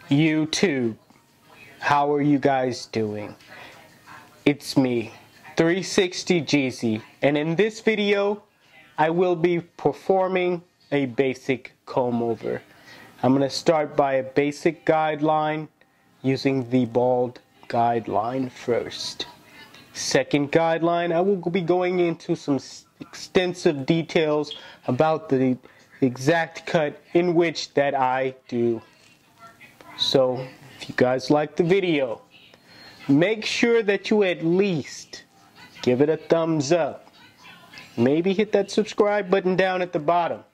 YouTube, how are you guys doing? It's me, 360 Jeezy, and in this video, I will be performing a basic comb over. I'm going to start by a basic guideline using the bald guideline first. Second guideline, I will be going into some extensive details about the exact cut in which that I do. So, if you guys like the video, make sure that you at least give it a thumbs up. Maybe hit that subscribe button down at the bottom.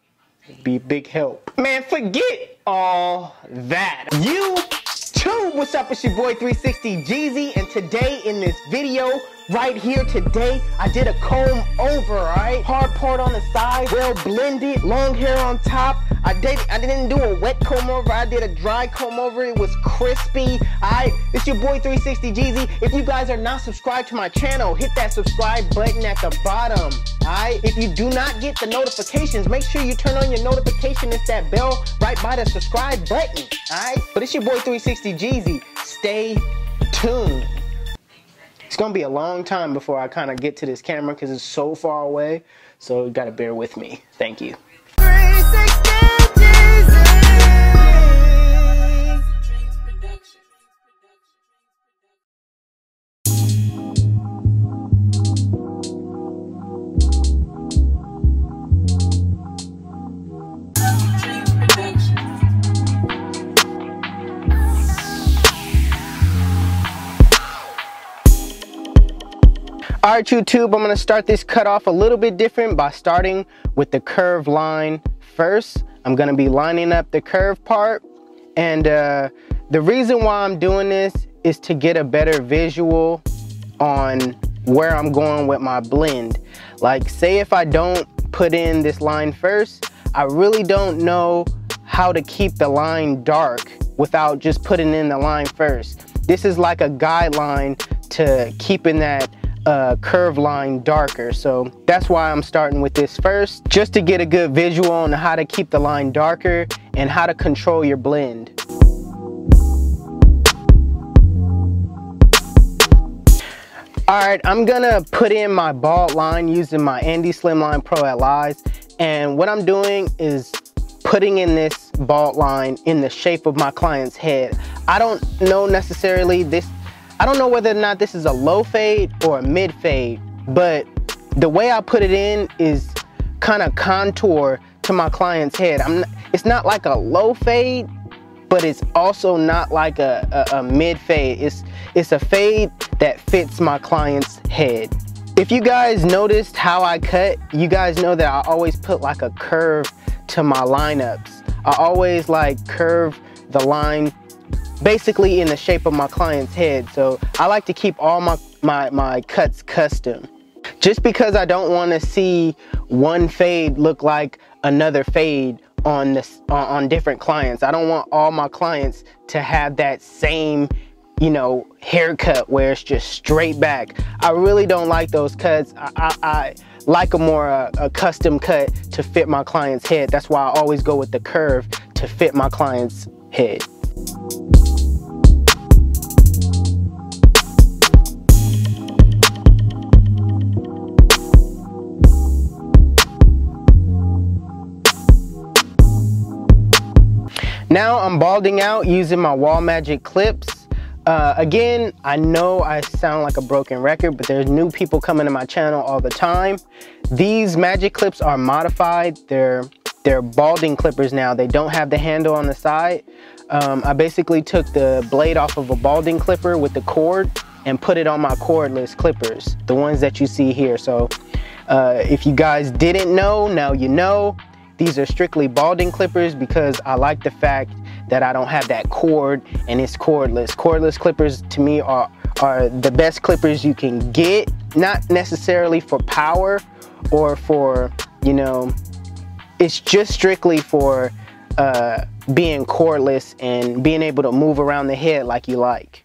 It'd be a big help. Man, forget all that. YouTube, what's up? It's your boy 360 Jeezy, and today in this video, right here today, I did a comb over, alright? Hard part on the side, well blended, long hair on top. I didn't do a wet comb over, I did a dry comb over. It was crispy, alright? It's your boy 360 Jeezy. If you guys are not subscribed to my channel, hit that subscribe button at the bottom, alright? If you do not get the notifications, make sure you turn on your notification. It's that bell right by the subscribe button, alright? But it's your boy 360 Jeezy. Stay tuned. It's gonna be a long time before I kind of get to this camera because it's so far away, so you gotta bear with me. Thank you. Alright YouTube, I'm going to start this cut off a little bit different by starting with the curve line first. I'm going to be lining up the curve part, and the reason why I'm doing this is to get a better visual on where I'm going with my blend. Like, say if I don't put in this line first, I really don't know how to keep the line dark without just putting in the line first. This is like a guideline to keeping that curve line darker, so that's why I'm starting with this first, just to get a good visual on how to keep the line darker and how to control your blend. Alright, I'm gonna put in my bald line using my Andy Slimline Pro LIs, and what I'm doing is putting in this bald line in the shape of my client's head. I don't know necessarily I don't know whether or not this is a low fade or a mid fade, but the way I put it in is kind of contour to my client's head. It's not like a low fade, but it's also not like a mid fade. It's a fade that fits my client's head. If you guys noticed how I cut, you guys know that I always put like a curve to my lineups. I always like curve the line basically in the shape of my client's head, so I like to keep all my cuts custom. Just because I don't want to see one fade look like another fade on different clients. I don't want all my clients to have that same, you know, haircut where it's just straight back. I really don't like those cuts. I like a more a custom cut to fit my client's head. That's why I always go with the curve to fit my client's head. Now I'm balding out using my Wall Magic clips. Again, I know I sound like a broken record, but there's new people coming to my channel all the time. These Magic clips are modified. They're balding clippers now. They don't have the handle on the side. I basically took the blade off of a balding clipper with the cord and put it on my cordless clippers, the ones that you see here. So if you guys didn't know, now you know. These are strictly balding clippers because I like the fact that I don't have that cord and it's cordless. Cordless clippers to me are the best clippers you can get, not necessarily for power or for, you know, it's just strictly for being cordless and being able to move around the head like you like.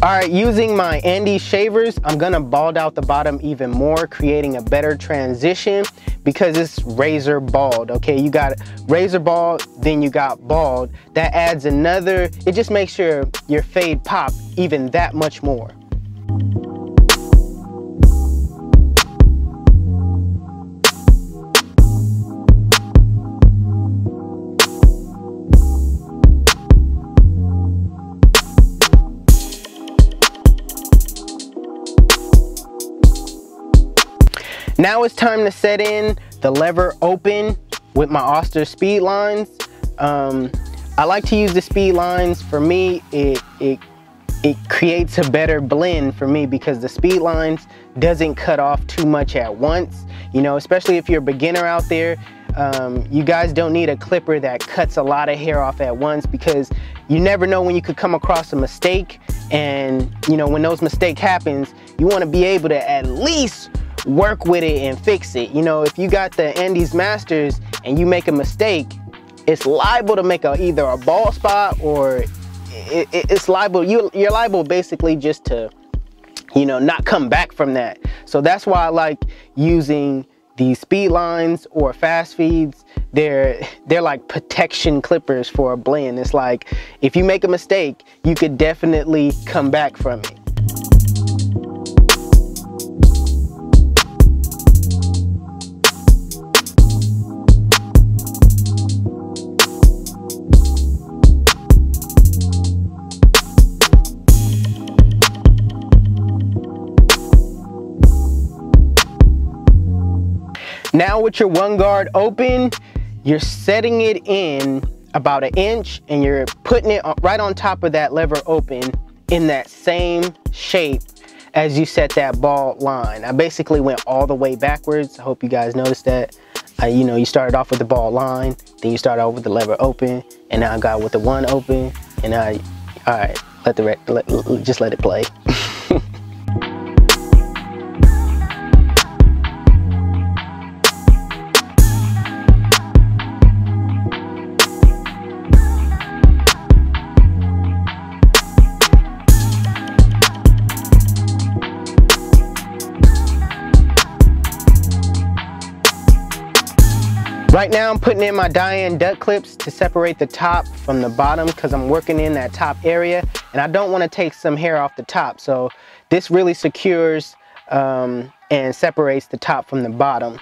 Alright, using my Andes shavers, I'm gonna bald out the bottom even more, creating a better transition because it's razor bald. Okay, you got razor bald, then you got bald. That adds another, it just makes your fade pop even that much more. Now it's time to set in the lever open with my Oster speed lines. I like to use the speed lines. For me, it creates a better blend for me because the speed lines doesn't cut off too much at once. You know, especially if you're a beginner out there, you guys don't need a clipper that cuts a lot of hair off at once because you never know when you could come across a mistake. And you know, when those mistakes happens, you want to be able to at least work with it and fix it. You know, if you got the Andes Masters and you make a mistake, it's liable to make either a bald spot or it's liable, you're liable basically just to, you know, not come back from that. So that's why I like using these speed lines or fast feeds. They're like protection clippers for a blend. It's like if you make a mistake, you could definitely come back from it. Now with your one guard open, you're setting it in about 1 inch and you're putting it right on top of that lever open in that same shape as you set that bald line. I basically went all the way backwards. I hope you guys noticed that. You know, you started off with the bald line, then you started off with the lever open, and now I got with the one open, and all right, just let it play. Right now I'm putting in my Diane duck clips to separate the top from the bottom because I'm working in that top area and I don't want to take some hair off the top. So this really secures and separates the top from the bottom.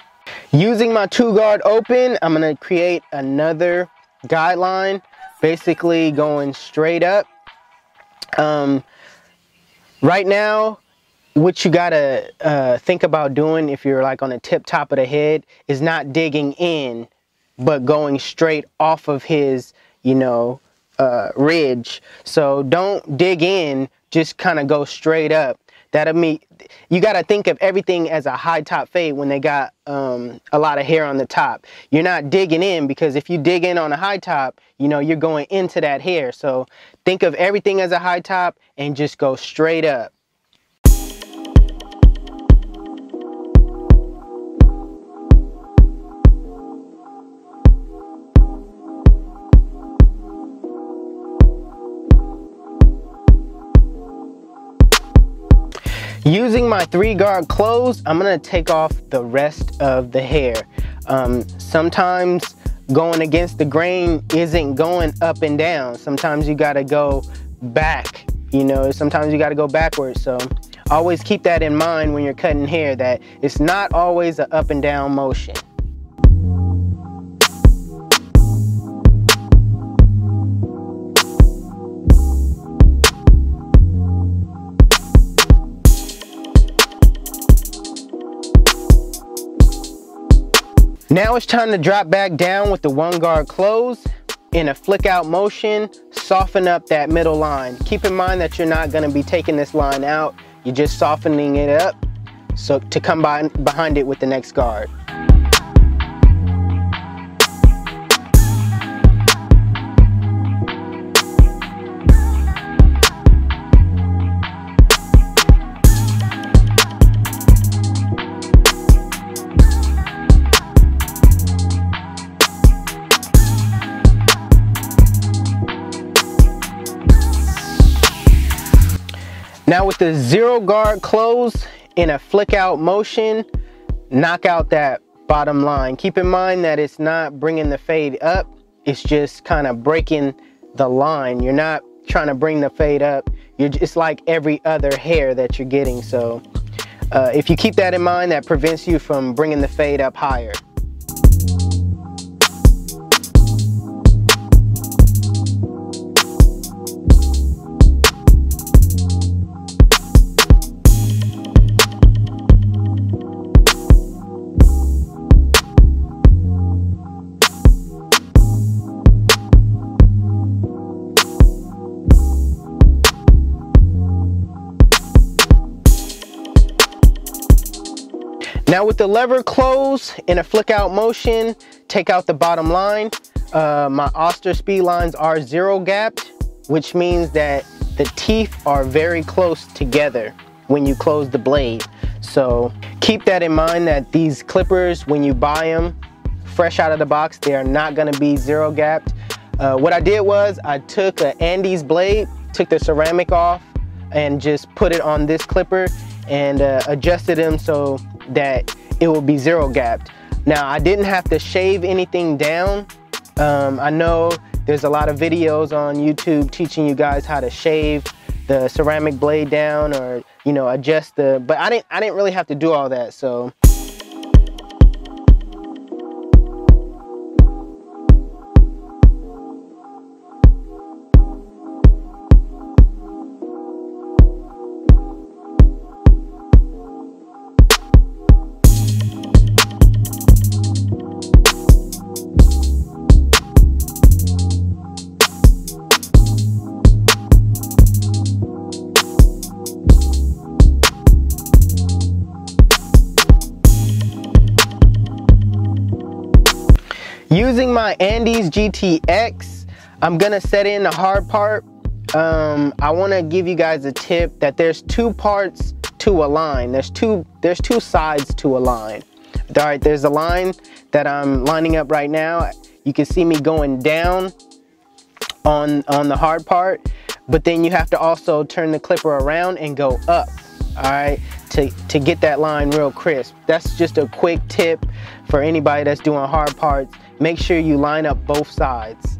Using my 2-guard open, I'm going to create another guideline, basically going straight up. Right now, what you gotta think about doing if you're like on the tip top of the head is not digging in, but going straight off of his, you know, ridge. So don't dig in, just kind of go straight up. That'll mean you gotta think of everything as a high top fade when they got a lot of hair on the top. You're not digging in because if you dig in on a high top, you know, you're going into that hair. So think of everything as a high top and just go straight up. Using my 3-guard close, I'm gonna take off the rest of the hair. Sometimes going against the grain isn't going up and down. Sometimes you gotta go back, you know, sometimes you gotta go backwards. So always keep that in mind when you're cutting hair, that it's not always an up and down motion. Now it's time to drop back down with the 1-guard close in a flick out motion, soften up that middle line. Keep in mind that you're not going to be taking this line out, you're just softening it up so to come behind it with the next guard. Now with the zero guard close in a flick out motion, knock out that bottom line. Keep in mind that it's not bringing the fade up, it's just kind of breaking the line. You're not trying to bring the fade up, it's like every other hair that you're getting. So if you keep that in mind, that prevents you from bringing the fade up higher. Now with the lever close in a flick out motion, take out the bottom line. My Oster speed lines are zero gapped, which means that the teeth are very close together when you close the blade. So keep that in mind, that these clippers, when you buy them fresh out of the box, they are not gonna be zero gapped. What I did was I took an Andes blade, took the ceramic off and just put it on this clipper and adjusted them so that it will be zero gapped. Now I didn't have to shave anything down. I know there's a lot of videos on YouTube teaching you guys how to shave the ceramic blade down, or adjust but I didn't really have to do all that. So using my Andes GTX, I'm gonna set in the hard part. I want to give you guys a tip that there's two parts to a line. There's two sides to a line. All right, there's a line that I'm lining up right now. You can see me going down on the hard part, but then you have to also turn the clipper around and go up, all right, to get that line real crisp. That's just a quick tip for anybody that's doing hard parts. Make sure you line up both sides.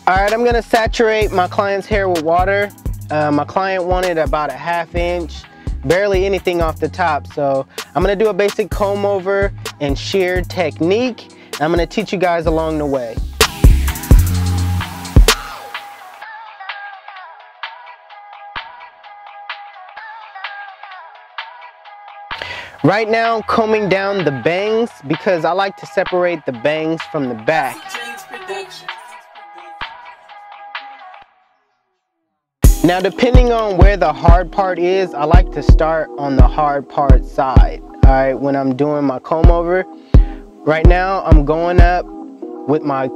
All right, I'm gonna saturate my client's hair with water. My client wanted about a ½ inch, barely anything off the top. So I'm gonna do a basic comb over and shear technique. I'm gonna teach you guys along the way. Right now, combing down the bangs because I like to separate the bangs from the back. Now, depending on where the hard part is, I like to start on the hard part side. All right, when I'm doing my comb over, Right now, I'm going up with my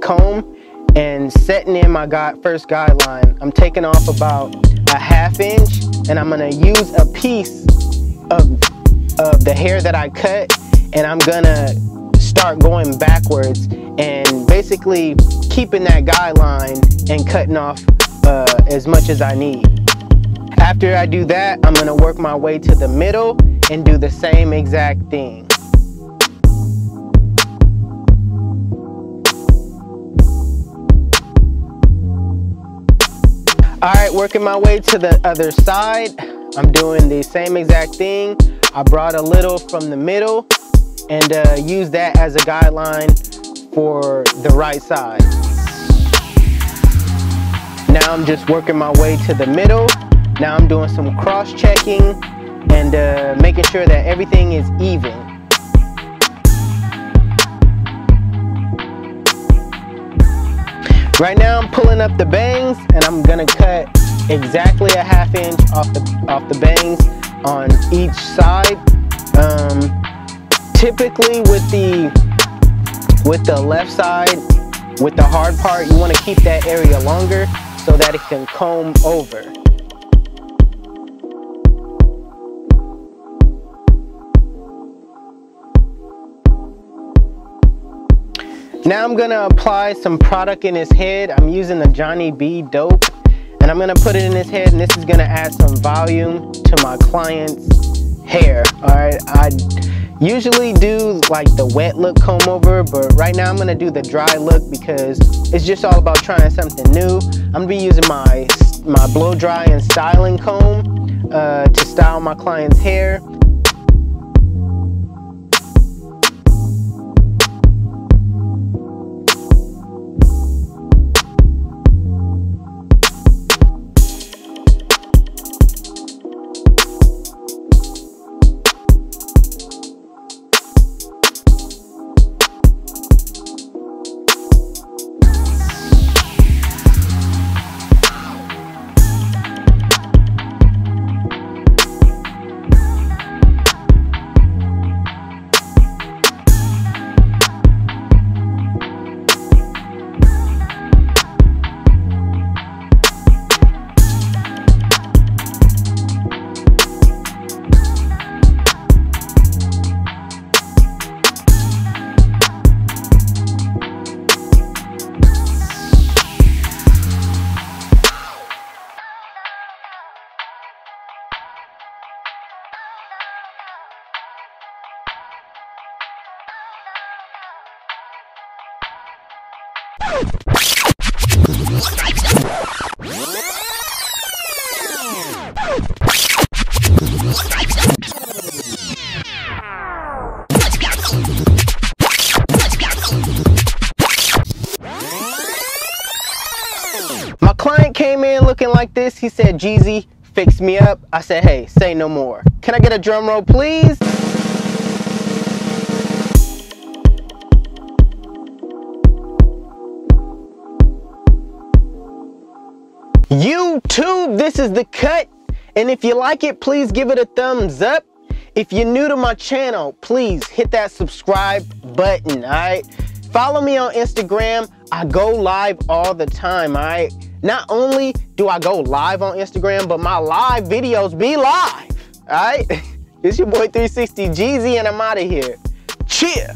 comb and setting in my first guideline. I'm taking off about a 1/2 inch, and I'm gonna use a piece of the hair that I cut, and I'm gonna start going backwards and basically keeping that guideline and cutting off as much as I need. After I do that, I'm gonna work my way to the middle and do the same exact thing. Alright, working my way to the other side. I'm doing the same exact thing. I brought a little from the middle and use that as a guideline for the right side. Now I'm just working my way to the middle. Now I'm doing some cross-checking and making sure that everything is even. Right now I'm pulling up the bangs, and I'm gonna cut exactly a 1/2 inch off the bangs on each side. Typically with the left side, with the hard part, you want to keep that area longer so that it can comb over. Now I'm gonna apply some product in his head. I'm using the Johnny B Dope, and I'm gonna put it in his head, and this is gonna add some volume to my client's hair. Alright, I usually do like the wet look comb over, but right now I'm gonna do the dry look because it's just all about trying something new. I'm gonna be using my blow dry and styling comb to style my client's hair. My client came in looking like this. He said, "Jeezy, fix me up." I said, "Hey, say no more." Can I get a drum roll, please? YouTube, this is the cut. And if you like it, please give it a thumbs up. If you're new to my channel, please hit that subscribe button, alright? Follow me on Instagram. I go live all the time, alright? Not only do I go live on Instagram, but my live videos be live, alright? It's your boy 360 Jeezy, and I'm out of here. Cheer!